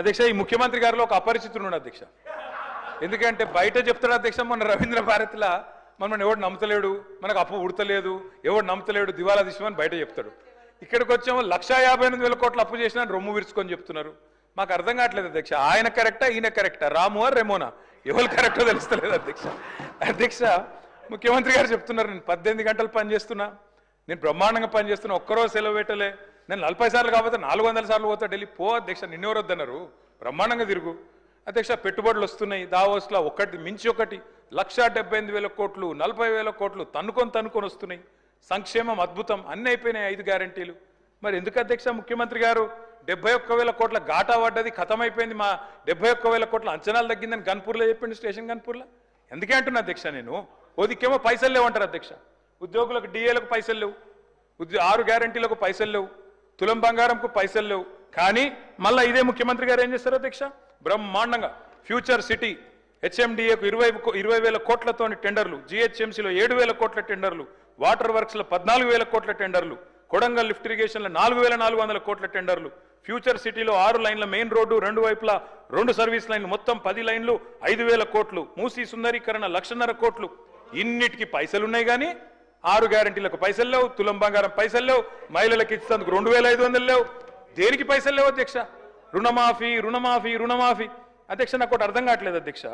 అధ్యక్ష ఈ ముఖ్యమంత్రి గారిలో ఒక అపరిచితుడు అధ్యక్ష. ఎందుకంటే బయట చెప్తాడు అధ్యక్ష, మన రవీంద్ర భారతిలా మనం ఎవడు నమ్ముతలేడు, మనకు అప్పు ఉడతలేదు, ఎవడు నమ్ముతలేడు, దివాలా తీసుకోమని బయట చెప్తాడు. ఇక్కడికి వచ్చాము 1,58,000 కోట్లు అప్పు చేసినా రొమ్ము విరుచుకొని చెప్తున్నారు. మాకు అర్థం కావట్లేదు అధ్యక్ష, ఆయన కరెక్టా ఈయన కరెక్టా, రాము రెమోనా ఎవరు కరెక్టో తెలుస్తలేదు అధ్యక్ష. అధ్యక్ష ముఖ్యమంత్రి గారు చెప్తున్నారు నేను 18 గంటలు పనిచేస్తున్నా, నేను బ్రహ్మాండంగా పనిచేస్తున్నా, ఒక్కరోజు సెలవు పెట్టలే, నేను 40 సార్లు కాకపోతే 400 సార్లు పోతా ఢిల్లీ. పో అధ్యక్ష, నిన్నెవరు వద్దన్నారు, బ్రహ్మాండంగా తిరుగు అధ్యక్ష. పెట్టుబడులు వస్తున్నాయి దావోస్లో, ఒకటి మించి ఒకటి 1,78,000 కోట్లు 40,000 కోట్లు తన్నుకొని వస్తున్నాయి. సంక్షేమం అద్భుతం, అన్నీ అయిపోయినాయి 5 గ్యారంటీలు. మరి ఎందుకు అధ్యక్ష ముఖ్యమంత్రి గారు 71,000 కోట్ల ఘాటా పడ్డది, ఖతమైపోయింది, మా 71,000 కోట్ల అంచనాలు తగ్గిందని గన్పూర్లో చెప్పిండు, స్టేషన్ గన్పూర్లో. ఎందుకే అంటున్నా అధ్యక్ష, నేను ఓదికేమో పైసలు లేవంటారు అధ్యక్ష, ఉద్యోగులకు డిఏలకు పైసలు లేవు, 6 గ్యారంటీలకు పైసలు లేవు, తులం బంగారంకు పైసలు లేవు. కానీ మళ్ళీ ఇదే ముఖ్యమంత్రి గారు ఏం చేస్తారు అధ్యక్ష, బ్రహ్మాండంగా ఫ్యూచర్ సిటీ హెచ్ఎండిఏకు 20,000 కోట్లతోని టెండర్లు, జిహెచ్ఎంసీలో 7,000 కోట్ల టెండర్లు, వాటర్ వర్క్స్లో 14,000 కోట్ల టెండర్లు, కొడంగల్ లిఫ్ట్ ఇరిగేషన్లో 4,400 కోట్ల టెండర్లు, ఫ్యూచర్ సిటీలో 6 లైన్ల మెయిన్ రోడ్డు, 2 వైపులా 2 సర్వీస్ లైన్లు, మొత్తం 10 లైన్లు 5,000 కోట్లు, మూసీ సుందరీకరణ 1,50,000 కోట్లు. ఇన్నిటికి పైసలు ఉన్నాయి కానీ 6 గ్యారంటీలకు పైసలు లేవు, తులం బంగారం పైసలు లేవు, మహిళలకు ఇచ్చేందుకు 2,500 లేవు. దేనికి పైసలు లేవు అధ్యక్ష? రుణమాఫీ రుణమాఫీ రుణమాఫీ అధ్యక్ష. నాకు ఒకటి అర్థం కావట్లేదు అధ్యక్ష.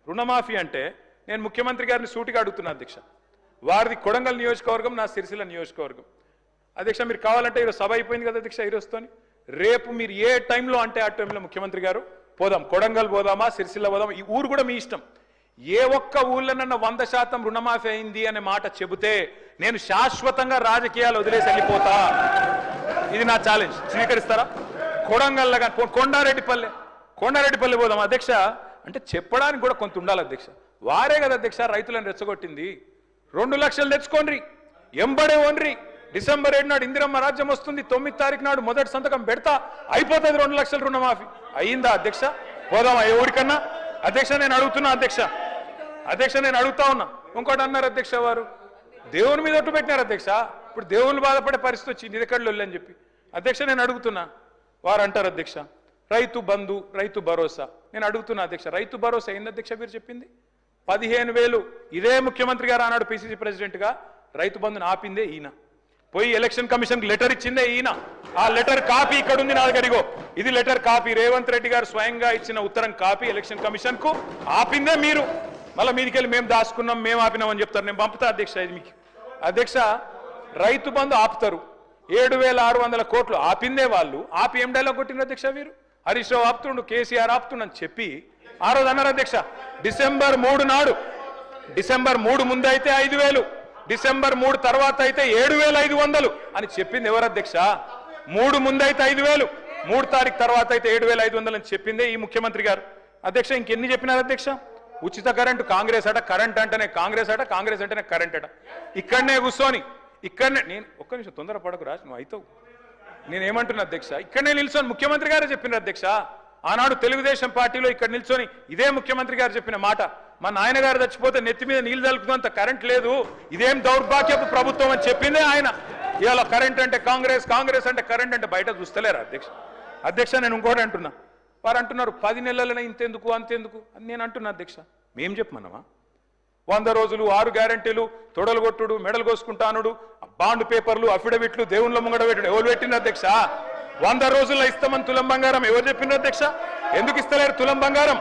రుణమాఫీ అంటే నేను ముఖ్యమంత్రి గారిని సూటిగా అడుగుతున్నా అధ్యక్ష, వారిది కొడంగల్ నియోజకవర్గం, నా సిరిసిల్ల నియోజకవర్గం. అధ్యక్ష మీరు కావాలంటే ఈరోజు సభ అయిపోయింది కదా అధ్యక్ష, ఈరోజుతోని రేపు మీరు ఏ టైంలో అంటే ఆ టైంలో ముఖ్యమంత్రి గారు పోదాం, కొడంగల్ పోదామా, సిరిసిల్ల పోదామా, ఈ ఊరు కూడా మీ ఇష్టం. ఏ ఒక్క ఊళ్ళోనన్నా 100% రుణమాఫీ అయింది అనే మాట చెబితే నేను శాశ్వతంగా రాజకీయాలు వదిలేసి వెళ్ళిపోతా. ఇది నా ఛాలెంజ్, స్వీకరిస్తారా? కొడంగల్ కొండారెడ్డిపల్లి పోదాం అధ్యక్ష అంటే చెప్పడానికి కూడా కొంత ఉండాలి అధ్యక్ష. వారే కదా అధ్యక్ష రైతులను రెచ్చగొట్టింది. 2 లక్షలు తెచ్చుకోండి, ఎంబడే ఓన్రి, డిసెంబర్ 7 నాడు ఇందిరమ్మ రాజ్యం వస్తుంది, 9 తారీఖు నాడు మొదటి సంతకం పెడతా, అయిపోతుంది 2 లక్షల రుణమాఫీ. అయ్యిందా అధ్యక్ష? పోదామా ఎవరికన్నా? అధ్యక్ష నేను అడుగుతున్నా అధ్యక్ష నేను అడుగుతా ఉన్నా. ఇంకోటి అన్నారు అధ్యక్ష, వారు దేవుని మీద ఒట్టు పెట్టినారు అధ్యక్ష. ఇప్పుడు దేవుళ్ళు బాధపడే పరిస్థితి వచ్చింది నిదకళ్ళు అని చెప్పి అధ్యక్ష నేను అడుగుతున్నా. వారు అంటారు అధ్యక్ష రైతు బంధు, రైతు భరోసా. నేను అడుగుతున్నా అధ్యక్ష, రైతు భరోసా ఏంది అధ్యక్ష మీరు చెప్పింది? 15,000 ఇదే ముఖ్యమంత్రి గారు ఆనాడు పిసిసి ప్రెసిడెంట్గా రైతు బంధుని ఆపిందే ఈయన. పోయి ఎలక్షన్ కమిషన్కి లెటర్ ఇచ్చిందే ఈయన. ఆ లెటర్ కాపీ ఇక్కడ ఉంది నా దగ్గరిగో, ఇది లెటర్ కాపీ, రేవంత్ రెడ్డి గారు స్వయంగా ఇచ్చిన ఉత్తరం కాపీ ఎలక్షన్ కమిషన్ కు. ఆపిందే మీరు. మళ్ళీ మీదికెళ్ళి మేము దాచుకున్నాం, మేము ఆపినామని చెప్తారు. నేను పంపుతా అధ్యక్ష ఇది మీకు. అధ్యక్ష రైతు బంధు ఆపుతారు, 7,600 కోట్లు ఆపిందే వాళ్ళు. ఆపి ఏం డైలాగ్ కొట్టింది అధ్యక్ష వీరు? హరీష్ రావు ఆపుతుండు, కేసీఆర్ ఆపుతుండని చెప్పి ఆ రోజు అన్నారు అధ్యక్ష. డిసెంబర్ 3 నాడు, డిసెంబర్ 3 ముందు అయితే 5,000, డిసెంబర్ 3 తర్వాత అయితే 7,500 అని చెప్పింది ఎవరు అధ్యక్ష? 3 ముందు అయితే 5,000, 3 తారీఖు తర్వాత అయితే 7,500 అని చెప్పిందే ఈ ముఖ్యమంత్రి గారు. అధ్యక్ష ఇంకెన్ని చెప్పినారు అధ్యక్ష? ఉచిత కరెంటు కాంగ్రెస్ అట, కరెంట్ అంటేనే కాంగ్రెస్ అట, కాంగ్రెస్ అంటేనే కరెంట్ అట. ఇక్కడనే కూర్చొని ఇక్కడనే నేను ఒక్క నిమిషం తొందర పడకు రాజు, నువ్వు అవుతావు. నేనేమంటున్నా అధ్యక్ష, ఇక్కడనే నిల్చొని ముఖ్యమంత్రి గారే చెప్పినారు అధ్యక్ష. ఆనాడు తెలుగుదేశం పార్టీలో ఇక్కడ నిల్చొని ఇదే ముఖ్యమంత్రి గారు చెప్పిన మాట, మా నాయన గారు చచ్చిపోతే నెత్తి మీద నీళ్లు తలుపుతున్నంత కరెంట్ లేదు, ఇదేం దౌర్భాగ్యపు ప్రభుత్వం అని చెప్పిందే ఆయన. ఇవాళ కరెంట్ అంటే కాంగ్రెస్, కాంగ్రెస్ అంటే కరెంట్ అంటే బయట చూస్తలేరు అధ్యక్ష. అధ్యక్ష నేను ఇంకోటి అంటున్నా, వారు అంటున్నారు 10 నెలలనే ఇంతెందుకు అంతెందుకు అని నేను అంటున్నా అధ్యక్ష. మేం చెప్పమన్నామా? 100 రోజులు 6 గ్యారంటీలు, తొడలు కొట్టుడు, మెడలు కోసుకుంటానుడు, బాండ్ పేపర్లు, అఫిడవిట్లు, దేవుళ్ళ ముంగడ పెట్టుడు ఎవరు పెట్టిన అధ్యక్ష? 100 రోజుల్లో ఇస్తామని తులం బంగారం ఎవరు చెప్పిండ్రు అధ్యక్ష? ఎందుకు ఇస్తలేరు తులం బంగారం?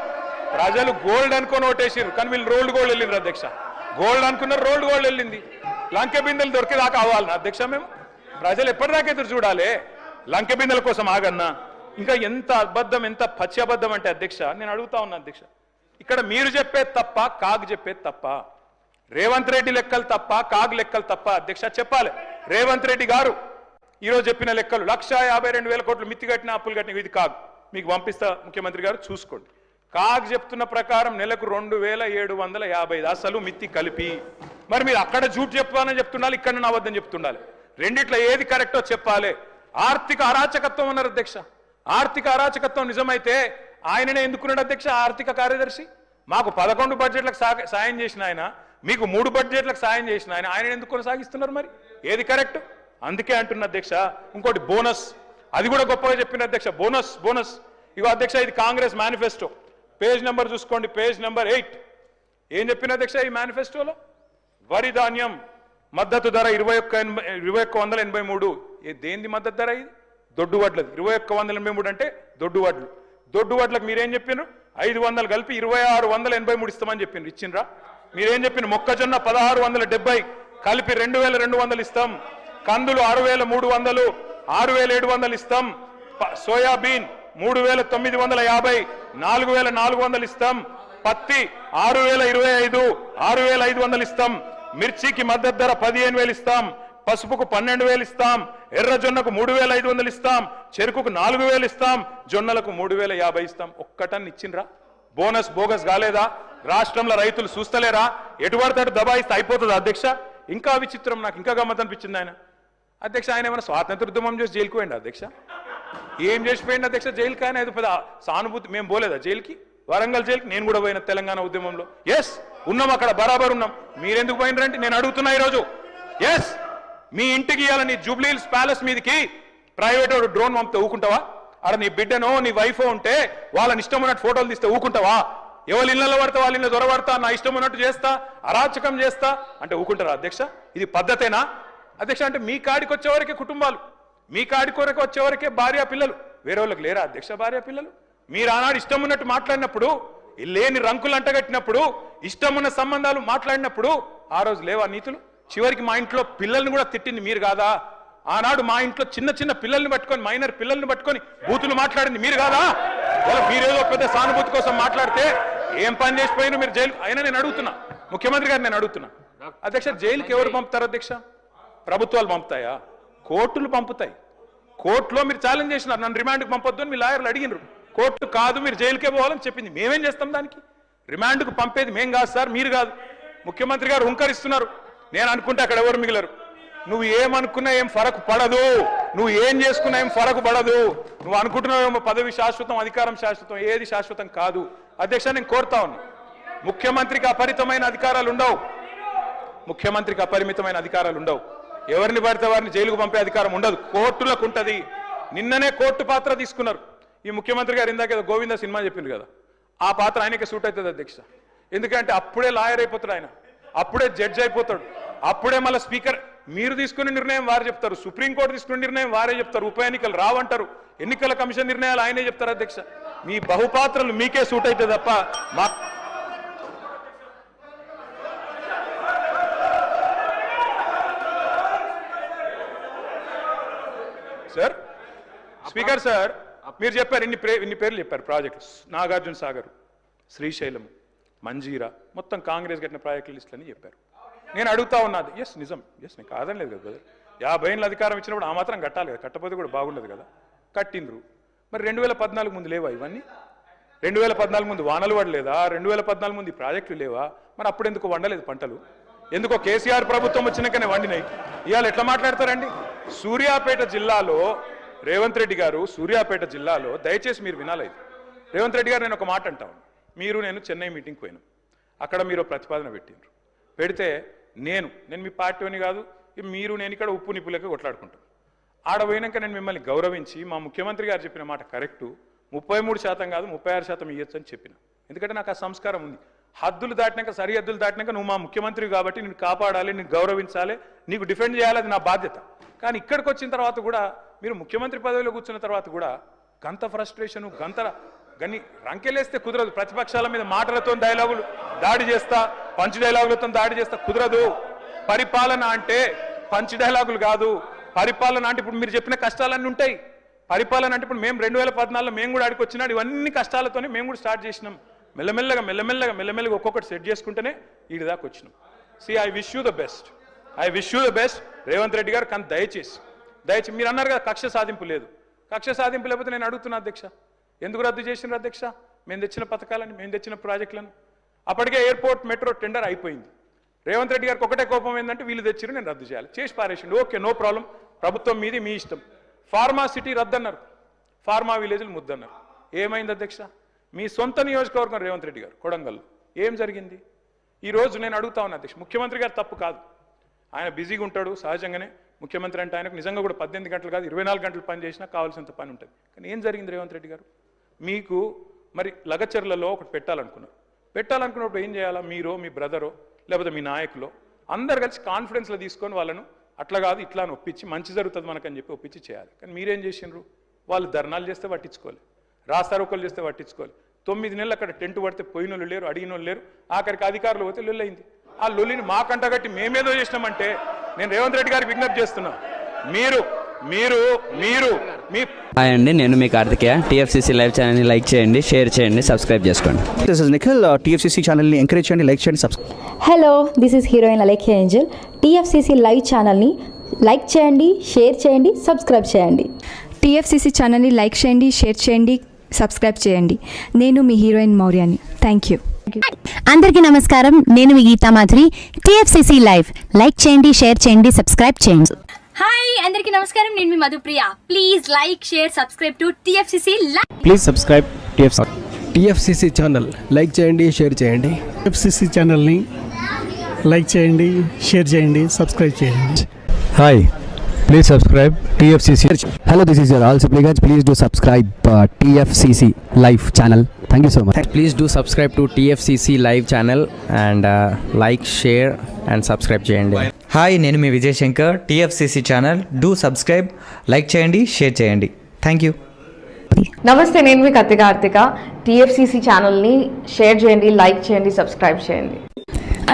ప్రజలు గోల్డ్ అనుకొని ఓటేసారు, కానీ వీళ్ళు రోల్డ్ గోల్డ్ వెళ్ళిండ్రు అధ్యక్ష. గోల్డ్ అనుకున్నారు, రోల్డ్ గోల్డ్ వెళ్ళింది. లంకె బిందెలు దొరికేదాకా అవ్వాలన్నా అధ్యక్ష మేము? ప్రజలు ఎప్పటిదాకా ఎదురు చూడాలి? లంకె బిందెల కోసం ఆగన్నా? ఇంకా ఎంత అబద్ధం, ఎంత పచ్చి అబద్ధం అంటే అధ్యక్ష నేను అడుగుతా ఉన్నా అధ్యక్ష, ఇక్కడ మీరు చెప్పేది తప్ప, కాగ్ చెప్పేది తప్ప? రేవంత్ రెడ్డి లెక్కలు తప్ప, కాగ్ లెక్కలు తప్ప అధ్యక్ష? చెప్పాలి. రేవంత్ రెడ్డి గారు ఈరోజు చెప్పిన లెక్కలు 1,52,000 కోట్లు మిత్తి కట్టిన, అప్పులు కట్టిన, ఇది కాగ్. మీకు పంపిస్తా ముఖ్యమంత్రి గారు చూసుకోండి. కాగ్ చెప్తున్న ప్రకారం నెలకు 2,750 అసలు మిత్తి కలిపి. మరి మీరు అక్కడ జూట్ చెప్పాలని చెప్తుండాలి, ఇక్కడ అబద్ధం చెప్తుండాలి. రెండిట్లో ఏది కరెక్టో చెప్పాలి. ఆర్థిక అరాచకత్వం అన్నారు అధ్యక్ష. ఆర్థిక అరాచకత్వం నిజమైతే ఆయననే ఎందుకున్నాడు అధ్యక్ష ఆర్థిక కార్యదర్శి? మాకు 11 బడ్జెట్లకు సాయం చేసిన ఆయన, మీకు 3 బడ్జెట్లకు సాయం చేసిన ఆయన ఎందుకు కొనసాగిస్తున్నారు? మరి ఏది కరెక్ట్? అందుకే అంటున్న అధ్యక్ష. ఇంకోటి బోనస్, అది కూడా గొప్పగా చెప్పిన అధ్యక్ష. బోనస్ ఇగో అధ్యక్ష ఇది కాంగ్రెస్ మేనిఫెస్టో పేజ్ నెంబర్ చూసుకోండి, పేజ్ నెంబర్ 8. ఏం చెప్పిన అధ్యక్ష ఈ మేనిఫెస్టోలో? వరి ధాన్యం మద్దతు ధర 2183. దేనిది మద్దతు ధర? ఇది దొడ్డు వడ్లది. 2183 అంటే దొడ్డు వడ్లు. దొడ్డు వడ్లకు మీరేం చెప్పినారు? 500 కలిపి 2683 ఇస్తామని చెప్పిండ్రు. ఇచ్చిండ్రా? మీరేం చెప్పిన? మొక్కజొన్న 1670 కలిపి 2200 ఇస్తాం. కందులు 6300 6700 ఇస్తాం. సోయాబీన్ 3950 4400 ఇస్తాం. పత్తి 6025 6500 ఇస్తాం. మిర్చికి మద్దతు ధర 15000 ఇస్తాం. పసుపుకు 12000 ఇస్తాం. ఎర్రజొన్నకు 3500 ఇస్తాం. చెరుకుకు 4000 ఇస్తాం. జొన్నలకు 3050 ఇస్తాం. ఒక్కటన్ని ఇచ్చిండ్రా? బోనస్ బోగస్ కాలేదా? రాష్ట్రంలో రైతులు చూస్తలేరా? ఎటువడతాడు దబాయిస్తే అయిపోతుంది అధ్యక్ష. ఇంకా విచిత్రం, నాకు ఇంకా గమ్మత్ అనిపించింది ఆయన అధ్యక్ష. ఆయన ఏమైనా స్వాతంత్ర ఉద్యమం చేసి జైలుకు పోయింది అధ్యక్ష? ఏం చేసిపోయింది అధ్యక్ష జైలుకి? ఆయన ఏదో పెద్ద సానుభూతి. మేము పోలేదా జైలుకి? వరంగల్ జైలుకి నేను కూడా పోయిన తెలంగాణ ఉద్యమంలో. ఎస్ ఉన్నాం, అక్కడ బరాబర్ ఉన్నాం. మీరెందుకు పోయినరంటే నేను అడుగుతున్నా ఈరోజు. ఎస్ మీ ఇంటికి ఇవ్వాలని జూబ్లీ హిల్స్ ప్యాలెస్ మీదకి ప్రైవేట్ డ్రోన్ పంపితే ఊకుంటావా? ఆడ నీ బిడ్డనో నీ వైఫో ఉంటే వాళ్ళని ఇష్టం ఉన్నట్టు ఫోటోలు తీస్తే ఊకుంటావా? ఎవరి ఇళ్లలో పడతా వాళ్ళ ఇళ్ళ దొరబడతా, నా ఇష్టం ఉన్నట్టు చేస్తా, అరాచకం చేస్తా అంటే ఊకుంటారా అధ్యక్ష? ఇది పద్ధతేనా అధ్యక్ష? అంటే మీ కాడికి వచ్చేవరకే కుటుంబాలు, మీ కాడి కొరకు వచ్చేవరకే భార్య పిల్లలు, వేరే వాళ్ళకి లేరా అధ్యక్ష భార్య పిల్లలు? మీరు ఆనాడు ఇష్టం ఉన్నట్టు మాట్లాడినప్పుడు, లేని రంకులు అంటగట్టినప్పుడు, ఇష్టం ఉన్న సంబంధాలు మాట్లాడినప్పుడు ఆ రోజు లేవా నీతులు? చివరికి మా ఇంట్లో పిల్లల్ని కూడా తిట్టింది మీరు కాదా? ఆనాడు మా ఇంట్లో చిన్న చిన్న పిల్లల్ని పట్టుకొని, మైనర్ పిల్లల్ని పట్టుకొని బూతులు మాట్లాడింది మీరు కాదా? మీరేదో పెద్ద సానుభూతి కోసం మాట్లాడితే ఏం పని చేసిపోయినా మీరు జైలు. అయినా నేను అడుగుతున్నా ముఖ్యమంత్రి గారు, నేను అడుగుతున్నా అధ్యక్ష, జైలుకి ఎవరు పంపుతారు అధ్యక్ష? ప్రభుత్వాలు పంపుతాయా? కోర్టులు పంపుతాయి. కోర్టులో మీరు ఛాలెంజ్ చేసినారు, నన్ను రిమాండ్కి పంపొద్దు అని మీ లాయర్లు అడిగినారు. కోర్టు కాదు మీరు జైలుకే పోవాలని చెప్పింది. మేమేం చేస్తాం దానికి? రిమాండ్కు పంపేది మేం కాదు సార్, మీరు కాదు. ముఖ్యమంత్రి గారు హుంకరిస్తున్నారు. నేను అనుకుంటే అక్కడ ఎవరు మిగిలరు. నువ్వు ఏమనుకున్నా ఏం ఫరకు పడదు, నువ్వు ఏం చేసుకున్నా ఏం ఫరకు పడదు. నువ్వు అనుకుంటున్నావేమో పదవి శాశ్వతం, అధికారం శాశ్వతం. ఏది శాశ్వతం కాదు అధ్యక్ష. నేను కోరుతా ఉన్నా, ముఖ్యమంత్రికి అపరిమితమైన అధికారాలు ఉండవు. ముఖ్యమంత్రికి అపరిమితమైన అధికారాలు ఉండవు. ఎవరిని పడితే వారిని జైలుకు పంపే అధికారం ఉండదు, కోర్టులకు ఉంటుంది. నిన్ననే కోర్టు పాత్ర తీసుకున్నారు ఈ ముఖ్యమంత్రి గారు. ఇందాక గోవింద సినిమా చెప్పింది కదా, ఆ పాత్ర ఆయనకే సూట్ అవుతుంది అధ్యక్ష. ఎందుకంటే అప్పుడే లాయర్ అయిపోతాడు ఆయన, అప్పుడే జడ్జి అయిపోతాడు, అప్పుడే మళ్ళీ స్పీకర్. మీరు తీసుకునే నిర్ణయం వారు చెప్తారు, సుప్రీంకోర్టు తీసుకునే నిర్ణయం వారే చెప్తారు, ఉప ఎన్నికలు రావంటారు, ఎన్నికల కమిషన్ నిర్ణయాలు ఆయనే చెప్తారు అధ్యక్ష. మీ బహుపాత్రలు మీకే సూట్ అయితే తప్ప మా సార్ స్పీకర్ సార్ మీరు చెప్పారు, ఇన్ని పేర్లు చెప్పారు ప్రాజెక్టులు. నాగార్జున సాగర్, శ్రీశైలం, మంజీరా, మొత్తం కాంగ్రెస్ కట్టిన ప్రాజెక్టుల లిస్టులని చెప్పారు. నేను అడుగుతా ఉన్నది, ఎస్ నిజం, ఎస్ నేను కాదనలేదు కదా బ్రదర్. 50 ఏళ్ళ అధికారం ఇచ్చినప్పుడు ఆ మాత్రం కట్టాలి కదా, కట్టకపోతే కూడా బాగుండదు కదా. కట్టిండ్రు. మరి 2014 ముందు లేవా ఇవన్నీ? 2014 ముందు వానలు పడలేదా? 2014 ముందు ఈ ప్రాజెక్టులు లేవా? మరి అప్పుడు ఎందుకు వండలేదు పంటలు? ఎందుకో కేసీఆర్ ప్రభుత్వం వచ్చినాకనే వండినాయి. ఇవాళ ఎట్లా మాట్లాడతారండి? సూర్యాపేట జిల్లాలో రేవంత్ రెడ్డి గారు, సూర్యాపేట జిల్లాలో దయచేసి మీరు వినాలి. రేవంత్ రెడ్డి గారు నేను ఒక మాట అంటాను. మీరు నేను చెన్నై మీటింగ్కి పోయినాం, అక్కడ మీరు ప్రతిపాదన పెట్టిండ్రు. పెడితే నేను మీ పార్టీని కాదు, మీరు నేను ఇక్కడ ఉప్పు నిప్పులకి కొట్లాడుకుంటాం. ఆడ పోయినాక నేను మిమ్మల్ని గౌరవించి మా ముఖ్యమంత్రి గారు చెప్పిన మాట కరెక్టు, 33% కాదు 36% ఇవ్వచ్చు అని చెప్పిన. ఎందుకంటే నాకు ఆ సంస్కారం ఉంది. హద్దులు దాటినాక, సరిహద్దులు దాటినాక నువ్వు మా ముఖ్యమంత్రి కాబట్టి నేను కాపాడాలి, నేను గౌరవించాలి, నీకు డిఫెండ్ చేయాలి, అది నా బాధ్యత. కానీ ఇక్కడికి వచ్చిన తర్వాత కూడా మీరు ముఖ్యమంత్రి పదవిలో కూర్చున్న తర్వాత కూడా గంత ఫ్రస్ట్రేషను, గని రంకెలేస్తే కుదరదు. ప్రతిపక్షాల మీద మాటలతో డైలాగులు దాడి చేస్తా, పంచ్ డైలాగులతో దాడి చేస్తా కుదరదు. పరిపాలన అంటే పంచ్ డైలాగులు కాదు. పరిపాలన అంటే ఇప్పుడు మీరు చెప్పిన కష్టాలన్నీ ఉంటాయి. పరిపాలన అంటే ఇప్పుడు మేము 2014లో మేము కూడా ఆడికి వచ్చినాడు, ఇవన్నీ కష్టాలతోనే మేము కూడా స్టార్ట్ చేసినాం. మెల్లమెల్లగా ఒక్కొక్కటి సెట్ చేసుకుంటేనే వీడి దాకా వచ్చినాం. I wish you the best Revanth Reddy గారు. కానీ దయచేసి మీరు అన్నారు కదా కక్ష సాధింపు లేదు. కక్ష సాధింపు లేకపోతే నేను అడుగుతున్నా అధ్యక్ష, ఎందుకు రద్దు చేసినారు అధ్యక్ష? మేము తెచ్చిన పథకాలని, మేము తెచ్చిన ప్రాజెక్టులను. అప్పటికే ఎయిర్పోర్ట్ మెట్రో టెండర్ అయిపోయింది. రేవంత్ రెడ్డి గారికి ఒకటే కోపం ఏంటంటే వీళ్ళు తెచ్చిరు, నేను రద్దు చేయాలి, చేసి పారేసిండు. ఓకే, నో ప్రాబ్లం, ప్రభుత్వం మీది, మీ ఇష్టం. ఫార్మా సిటీ రద్దన్నారు, ఫార్మా విలేజ్లు ముద్దన్నారు. ఏమైంది అధ్యక్ష? మీ సొంత నియోజకవర్గం రేవంత్ రెడ్డి గారు కొడంగల్ ఏం జరిగింది? ఈరోజు నేను అడుగుతా ఉన్నా అధ్యక్ష, ముఖ్యమంత్రి గారు తప్పు కాదు, ఆయన బిజీగా ఉంటాడు సహజంగానే. ముఖ్యమంత్రి అంటే ఆయనకు నిజంగా కూడా 18 గంటలు కాదు 24 గంటలు పని చేసినా కావాల్సినంత పని ఉంటుంది. కానీ ఏం జరిగింది రేవంత్ రెడ్డి గారు? మీకు మరి లగచర్లలో ఒకటి పెట్టాలనుకున్నప్పుడు ఏం చేయాలా? మీరో మీ బ్రదరో లేకపోతే మీ నాయకులో అందరు కలిసి కాన్ఫిడెన్స్లో తీసుకొని వాళ్ళను అట్లా కాదు ఇట్లా అని ఒప్పించి మంచి జరుగుతుంది మనకని చెప్పి ఒప్పించి చేయాలి. కానీ మీరేం చేసిండ్రు? వాళ్ళు ధర్నాలు చేస్తే పట్టించుకోవాలి, రాస్తారోకలు చేస్తే పట్టించుకోవాలి. 9 నెలలు అక్కడ టెంట్ పడితే పోయిన వాళ్ళు లేరు, అడిగిన వాళ్ళు లేరు. ఆఖరికి అధికారులు పోతే లొల్లయింది. ఆ లొల్లిని మాకంట కట్టి మేమేదో చేసినామంటే నేను రేవంత్ రెడ్డి గారికి విజ్ఞప్తి చేస్తున్నా, మీరు మీ హాయ్ అండి, నేను మీ కార్తికేయ. టీఎఫ్సీసీ లైవ్ ఛానల్ని లైక్ చేయండి, షేర్ చేయండి, సబ్స్క్రైబ్ చేసుకోండి. This is Nikhil. టీఎఫ్సీసీ ఛానల్ని ఎంకరేజ్ చేయండి, లైక్ చేయండి, subscribe. Hello, this is heroine Alekhya Angel. TFCC live ఛానల్ని లైక్ చేయండి, షేర్ చేయండి, సబ్స్క్రైబ్ చేయండి. టీఎఫ్సీసీ ఛానల్ని లైక్ చేయండి, షేర్ చేయండి, సబ్స్క్రైబ్ చేయండి. నేను మీ హీరోయిన్ మౌర్యాని. Thank you. అందరికీ నమస్కారం, నేను మీ Geetha Madhuri. TFCC live like చేయండి, షేర్ చేయండి, సబ్స్క్రైబ్ చేయండి. హాయ్ అందరికీ నమస్కారం, నేను మీ Madhupriya. Please like share subscribe to TFCC live. Please subscribe TFCC channel. Like చేయండి, షేర్ చేయండి. టీఎఫ్సీసీ ఛానల్ని లైక్ చేయండి, షేర్ చేయండి, సబ్స్క్రైబ్ చేయండి. Hi, please subscribe TFCC. Hello, this is your all Sipligunj. Please do subscribe TFCC live channel. Thank you so much. Please do subscribe to TFCC live channel and like, share and subscribe చేయండి. Hi, నేను మీ Vijay Shankar. TFCC channel do subscribe, like చేయండి, share చేయండి. Thank you. నమస్తే, నేను మీ Karthika. TFCC ఛానల్ని share చేయండి, like చేయండి, సబ్స్క్రైబ్ చేయండి.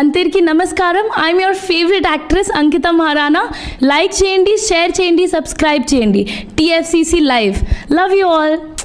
అందరికీ నమస్కారం. I'm your favourite actress Ankita Maharana. Like చేయండి, షేర్ చేయండి, సబ్స్క్రైబ్ చేయండి. TFCC live. Love you all.